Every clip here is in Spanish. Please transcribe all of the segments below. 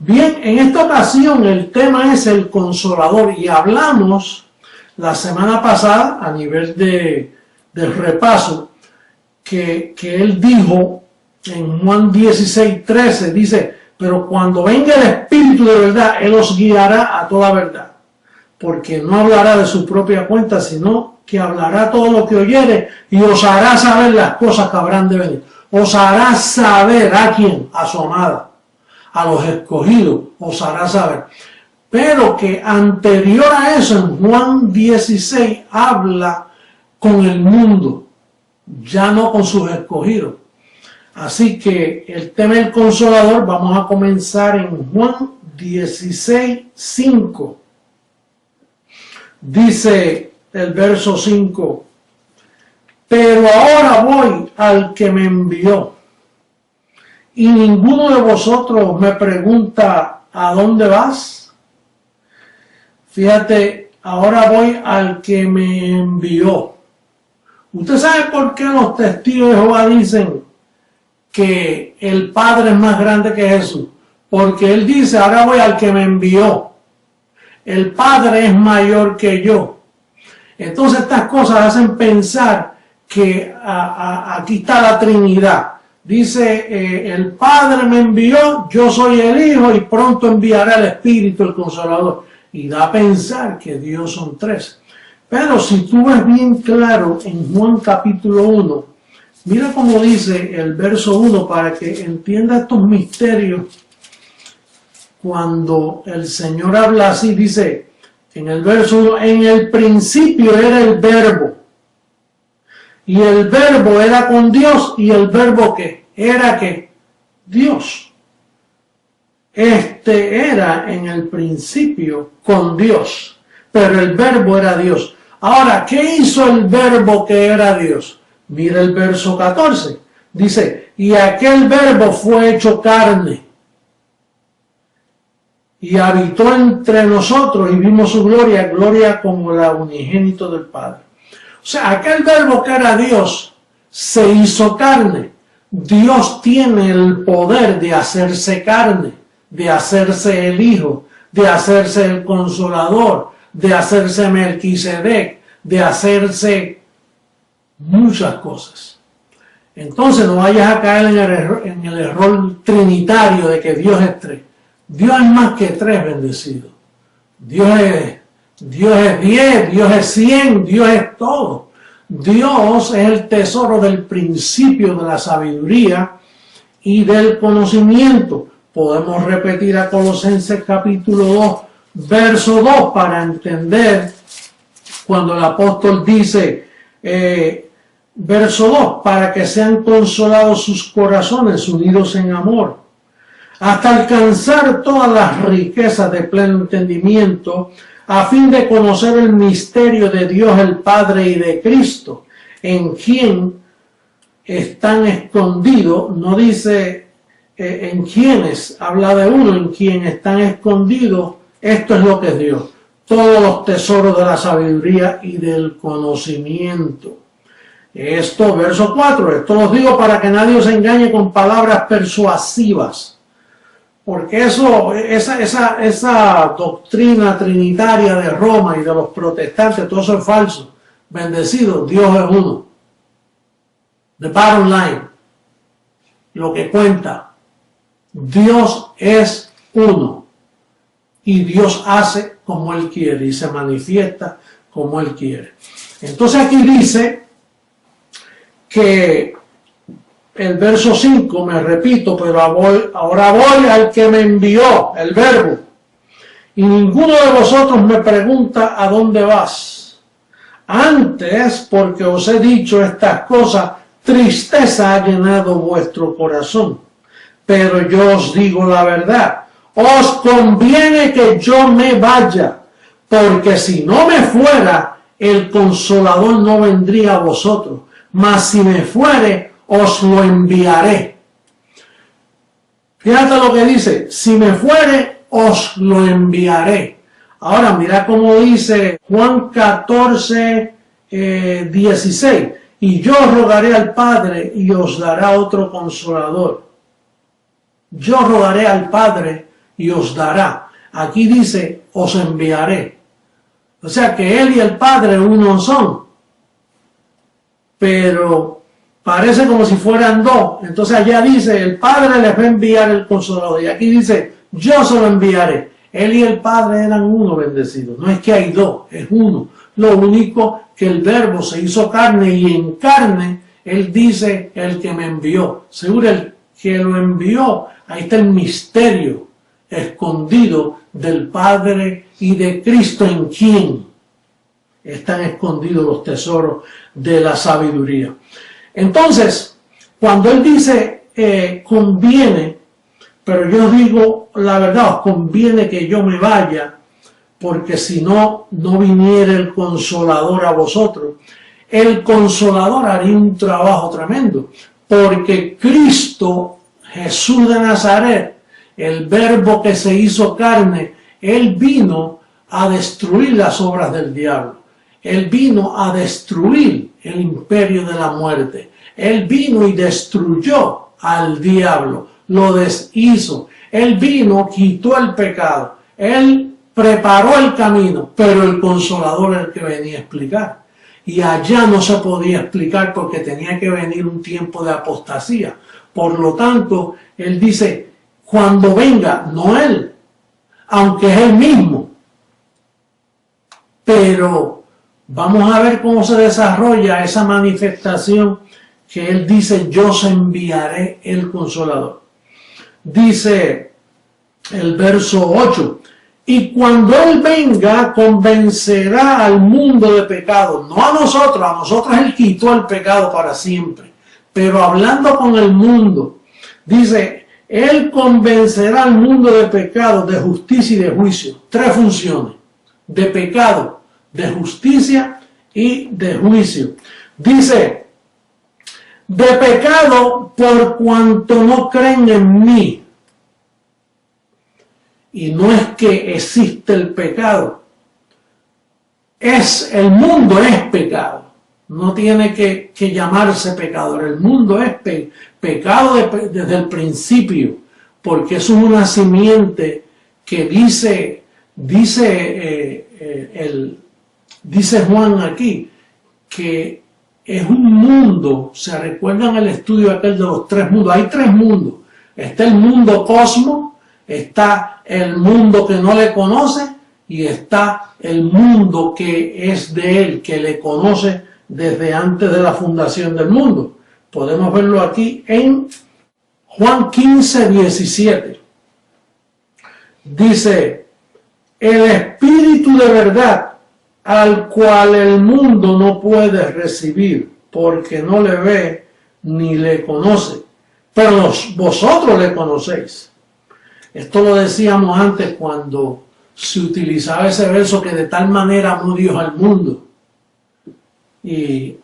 Bien, en esta ocasión el tema es el Consolador y hablamos la semana pasada a nivel del repaso que él dijo en Juan 16:13, dice, pero cuando venga el Espíritu de verdad, Él os guiará a toda verdad, porque no hablará de su propia cuenta, sino que hablará todo lo que oyere y os hará saber las cosas que habrán de venir. Os hará saber a quién, a su amada, a los escogidos, os hará saber. Pero que anterior a eso, en Juan 16, habla con el mundo, ya no con sus escogidos. Así que el tema del Consolador, vamos a comenzar en Juan 16:5. Dice el verso 5, pero ahora voy al que me envió, y ninguno de vosotros me pregunta, ¿a dónde vas? Fíjate, ahora voy al que me envió. ¿Usted sabe por qué los testigos de Jehová dicen que el Padre es más grande que Jesús? Porque Él dice, ahora voy al que me envió. El Padre es mayor que yo. Entonces estas cosas hacen pensar que aquí está la Trinidad. Dice, el Padre me envió, yo soy el Hijo y pronto enviará el Espíritu, el Consolador. Y da a pensar que Dios son tres. Pero si tú ves bien claro en Juan capítulo 1, mira cómo dice el verso 1 para que entienda estos misterios. Cuando el Señor habla así, dice en el verso 1, en el principio era el Verbo. Y el Verbo era con Dios, y el Verbo ¿qué? Era ¿qué? Dios. Este era en el principio con Dios, pero el Verbo era Dios. Ahora, ¿qué hizo el Verbo que era Dios? Mira el verso 14. Dice, y aquel Verbo fue hecho carne y habitó entre nosotros y vimos su gloria, gloria como la unigénito del Padre. O sea, aquel Verbo que era Dios se hizo carne. Dios tiene el poder de hacerse carne, de hacerse el Hijo, de hacerse el Consolador, de hacerse Melquisedec, de hacerse muchas cosas. Entonces no vayas a caer en el error trinitario de que Dios es tres. Dios es más que tres, bendecido. Dios es 10, Dios es 100, Dios es todo. Dios es el tesoro del principio de la sabiduría y del conocimiento. Podemos repetir a Colosenses capítulo 2, verso 2 para entender cuando el apóstol dice, verso 2, para que sean consolados sus corazones unidos en amor, hasta alcanzar todas las riquezas de pleno entendimiento, a fin de conocer el misterio de Dios el Padre y de Cristo, en quien están escondidos, no dice en quienes, habla de uno, en quien están escondidos, esto es lo que es Dios, todos los tesoros de la sabiduría y del conocimiento. Esto, verso 4, esto os digo para que nadie os engañe con palabras persuasivas, porque esa doctrina trinitaria de Roma y de los protestantes, todo eso es falso. Bendecido, Dios es uno. The bottom line, lo que cuenta, Dios es uno y Dios hace como Él quiere y se manifiesta como Él quiere. Entonces aquí dice que el verso 5, me repito, pero ahora voy al que me envió, el Verbo. Y ninguno de vosotros me pregunta a dónde vas. Antes, porque os he dicho estas cosas, tristeza ha llenado vuestro corazón. Pero yo os digo la verdad. Os conviene que yo me vaya, porque si no me fuera, el Consolador no vendría a vosotros. Mas si me fuere, os lo enviaré. Fíjate lo que dice, si me fuere, os lo enviaré. Ahora mira cómo dice Juan 14, 16. Y yo rogaré al Padre y os dará otro Consolador. Yo rogaré al Padre y os dará. Aquí dice, os enviaré. O sea que Él y el Padre uno son. Pero parece como si fueran dos. Entonces allá dice, el Padre les va a enviar el Consolador. Y aquí dice, yo se lo enviaré. Él y el Padre eran uno, bendecidos. No es que hay dos, es uno. Lo único que el Verbo se hizo carne, y en carne Él dice, el que me envió. Seguro el que lo envió. Ahí está el misterio escondido del Padre y de Cristo, en quien están escondidos los tesoros de la sabiduría. Entonces, cuando Él dice conviene, pero yo digo la verdad, os conviene que yo me vaya, porque si no, no viniera el Consolador a vosotros. El Consolador haría un trabajo tremendo, porque Cristo, Jesús de Nazaret, el Verbo que se hizo carne, Él vino a destruir las obras del diablo. Él vino a destruir el imperio de la muerte. Él vino y destruyó al diablo, lo deshizo. Él vino, quitó el pecado. Él preparó el camino, pero el Consolador es el que venía a explicar. Y allá no se podía explicar porque tenía que venir un tiempo de apostasía. Por lo tanto, Él dice, cuando venga, no Él, aunque es Él mismo, pero vamos a ver cómo se desarrolla esa manifestación que Él dice, yo os enviaré el Consolador. Dice el verso 8, y cuando Él venga, convencerá al mundo de pecado. No a nosotros Él quitó el pecado para siempre. Pero hablando con el mundo, dice, Él convencerá al mundo de pecado, de justicia y de juicio. Tres funciones: de pecado, de justicia y de juicio. Dice, de pecado por cuanto no creen en mí. Y no es que existe el pecado. El mundo es pecado. No tiene que llamarse pecador. El mundo es pecado desde el principio, porque es una simiente que dice Juan aquí, que es un mundo. ¿Se recuerdan el estudio aquel de los tres mundos? Hay tres mundos. Está el mundo cosmos, está el mundo que no le conoce, y está el mundo que es de Él, que le conoce desde antes de la fundación del mundo. Podemos verlo aquí en Juan 15, 17. Dice, el Espíritu de verdad, al cual el mundo no puede recibir, porque no le ve ni le conoce, pero vosotros le conocéis. Esto lo decíamos antes cuando se utilizaba ese verso, que de tal manera amó Dios al mundo, y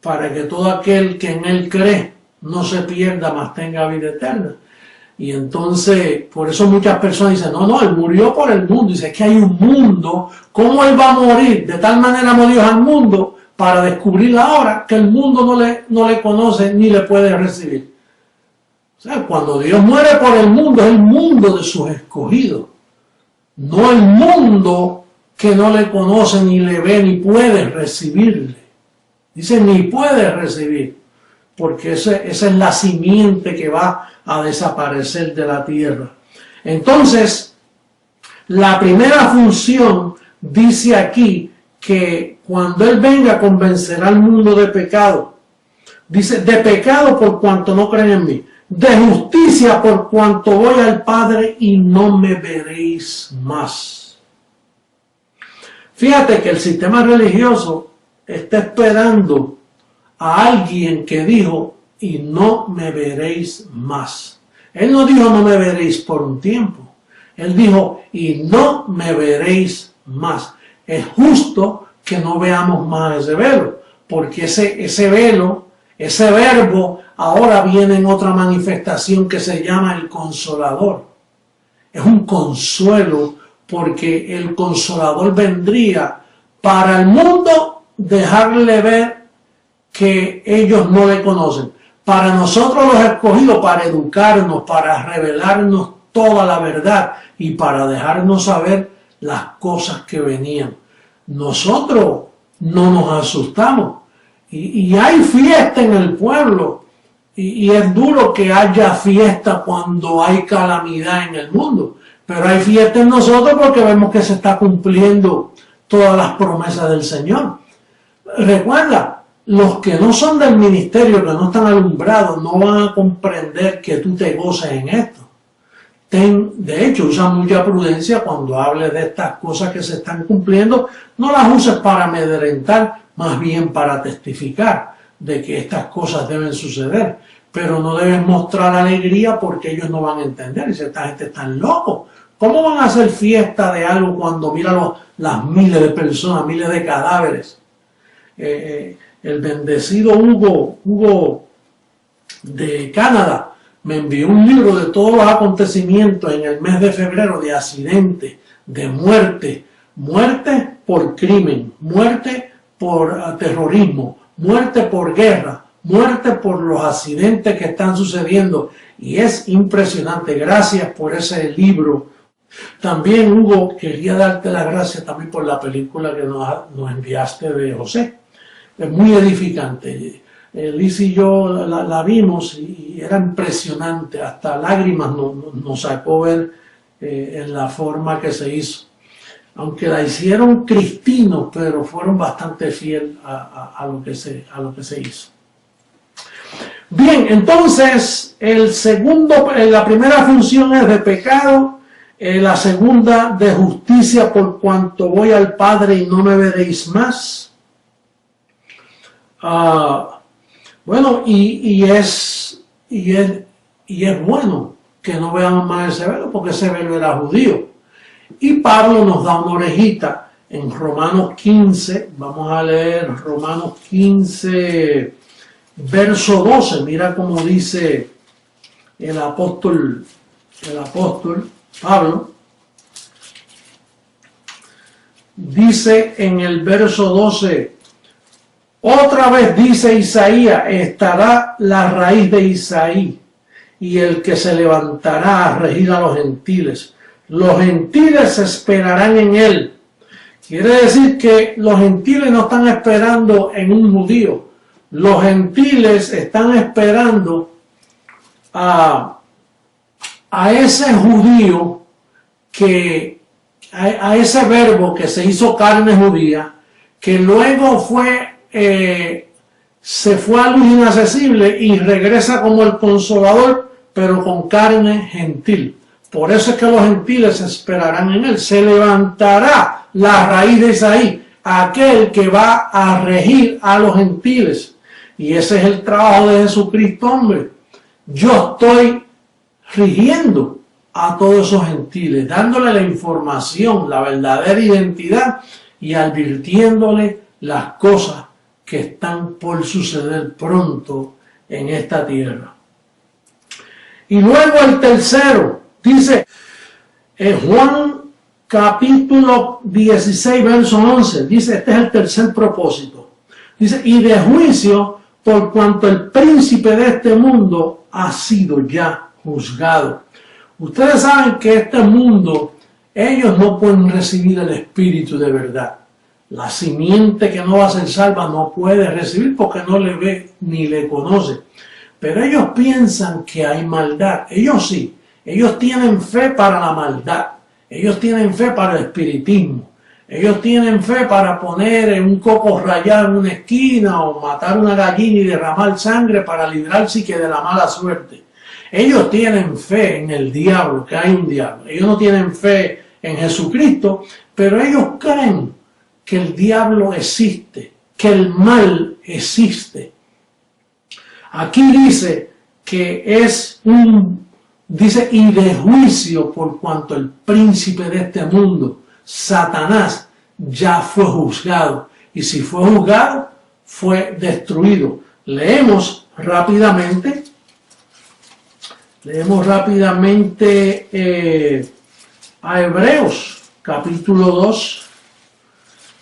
para que todo aquel que en Él cree no se pierda, mas tenga vida eterna. Y entonces, por eso muchas personas dicen, no, Él murió por el mundo. Dice, es que hay un mundo, ¿cómo Él va a morir? De tal manera amó Dios al mundo, para descubrir ahora que el mundo no le conoce ni le puede recibir. O sea, cuando Dios muere por el mundo, es el mundo de sus escogidos, no el mundo que no le conoce, ni le ve, ni puede recibirle. Dice, ni puede recibir, porque esa es la simiente que va a desaparecer de la tierra. Entonces, la primera función dice aquí que cuando Él venga, convencerá al mundo de pecado. Dice, de pecado por cuanto no creen en mí, de justicia por cuanto voy al Padre y no me veréis más. Fíjate que el sistema religioso está esperando a alguien que dijo, y no me veréis más. Él no dijo, no me veréis por un tiempo. Él dijo, y no me veréis más. Es justo que no veamos más ese velo, porque ese velo, ese verbo, ahora viene en otra manifestación que se llama el Consolador. Es un consuelo, porque el Consolador vendría para el mundo dejarle ver que ellos no le conocen. Para nosotros los escogidos, para educarnos, para revelarnos toda la verdad y para dejarnos saber las cosas que venían. Nosotros no nos asustamos y hay fiesta en el pueblo y es duro que haya fiesta cuando hay calamidad en el mundo, pero hay fiesta en nosotros porque vemos que se está cumpliendo todas las promesas del Señor. Recuerda, los que no son del ministerio, que no están alumbrados, no van a comprender que tú te goces en esto. De hecho, usa mucha prudencia cuando hables de estas cosas que se están cumpliendo. No las uses para amedrentar, más bien para testificar de que estas cosas deben suceder. Pero no debes mostrar alegría porque ellos no van a entender. Dice, esta gente está loco. ¿Cómo van a hacer fiesta de algo cuando mira las miles de personas, miles de cadáveres? El bendecido Hugo de Canadá me envió un libro de todos los acontecimientos en el mes de febrero, de accidentes, de muerte por crimen, muerte por terrorismo, muerte por guerra, muerte por los accidentes que están sucediendo, y es impresionante. Gracias por ese libro. También, Hugo, quería darte las gracias también por la película que nos enviaste de José. Es muy edificante. Liz y yo la vimos y era impresionante, hasta lágrimas nos sacó ver en la forma que se hizo. Aunque la hicieron cristinos, pero fueron bastante fieles a lo que se hizo. Bien, entonces la primera función es de pecado, la segunda de justicia, por cuanto voy al Padre y no me veréis más. Bueno, y es bueno que no veamos más ese velo, porque ese velo era judío. Y Pablo nos da una orejita en Romanos 15, vamos a leer Romanos 15, verso 12, mira cómo dice el apóstol Pablo. Dice en el verso 12, otra vez dice Isaías, estará la raíz de Isaí y el que se levantará a regir a los gentiles. Los gentiles esperarán en él. Quiere decir que los gentiles no están esperando en un judío. Los gentiles están esperando a ese judío a ese verbo que se hizo carne judía, que luego se fue a luz inaccesible y regresa como el Consolador, pero con carne gentil. Por eso es que los gentiles esperarán en él. Se levantará la raíz de Isaí, aquel que va a regir a los gentiles. Y ese es el trabajo de Jesucristo, hombre. Yo estoy rigiendo a todos esos gentiles, dándole la información, la verdadera identidad y advirtiéndole las cosas que están por suceder pronto en esta tierra. Y luego el tercero, dice en Juan capítulo 16, verso 11, dice, este es el tercer propósito. Dice, y de juicio, por cuanto el príncipe de este mundo ha sido ya juzgado. Ustedes saben que este mundo, ellos no pueden recibir el Espíritu de verdad. La simiente que no va a ser salva no puede recibir porque no le ve ni le conoce. Pero ellos piensan que hay maldad. Ellos sí. Ellos tienen fe para la maldad. Ellos tienen fe para el espiritismo. Ellos tienen fe para poner en un coco rayado en una esquina o matar una gallina y derramar sangre para librarse que de la mala suerte. Ellos tienen fe en el diablo, que hay un diablo. Ellos no tienen fe en Jesucristo, pero ellos creen que el diablo existe, que el mal existe. Aquí dice que dice, y de juicio, por cuanto el príncipe de este mundo, Satanás, ya fue juzgado. Y si fue juzgado, fue destruido. Leemos rápidamente a Hebreos, capítulo 2.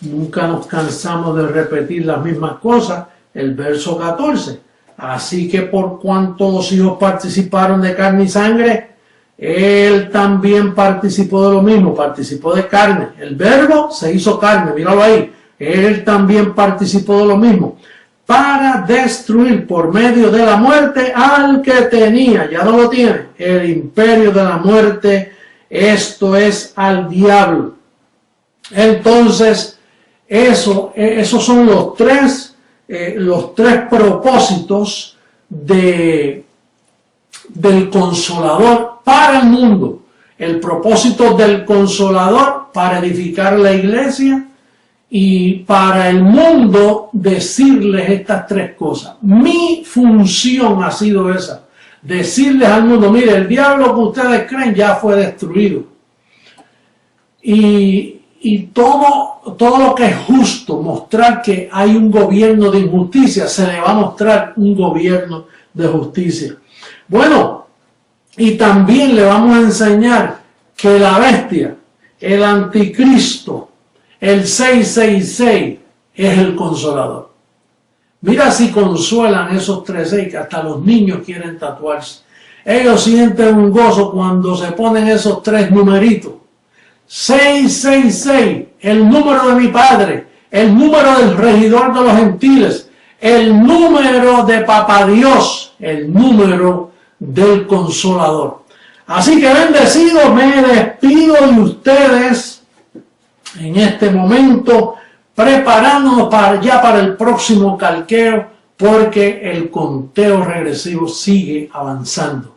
Nunca nos cansamos de repetir las mismas cosas. El verso 14. Así que por cuanto los hijos participaron de carne y sangre, Él también participó de lo mismo, participó de carne. El verbo se hizo carne, míralo ahí. Él también participó de lo mismo, para destruir por medio de la muerte al que tenía, ya no lo tiene, el imperio de la muerte, esto es al diablo. Entonces, esos son los tres propósitos del Consolador para el mundo. El propósito del Consolador para edificar la iglesia, y para el mundo decirles estas tres cosas. Mi función ha sido esa, decirles al mundo, mire, el diablo que ustedes creen ya fue destruido. Y todo lo que es justo, mostrar que hay un gobierno de injusticia, se le va a mostrar un gobierno de justicia. Bueno, y también le vamos a enseñar que la bestia, el anticristo, el 666 es el Consolador. Mira si consuelan esos 3 que hasta los niños quieren tatuarse. Ellos sienten un gozo cuando se ponen esos 3 numeritos. 666, el número de mi Padre, el número del regidor de los gentiles, el número de Papá Dios, el número del Consolador. Así que bendecidos, me despido de ustedes en este momento, preparándonos para el próximo calqueo, porque el conteo regresivo sigue avanzando.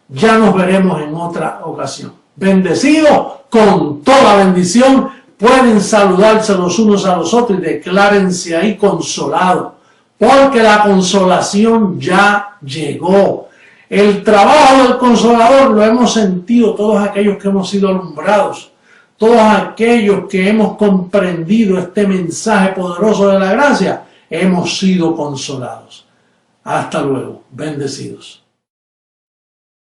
Ya nos veremos en otra ocasión. Bendecidos con toda bendición, pueden saludarse los unos a los otros y declárense ahí consolados, porque la consolación ya llegó. El trabajo del Consolador lo hemos sentido todos aquellos que hemos sido alumbrados, todos aquellos que hemos comprendido este mensaje poderoso de la gracia, hemos sido consolados. Hasta luego, bendecidos.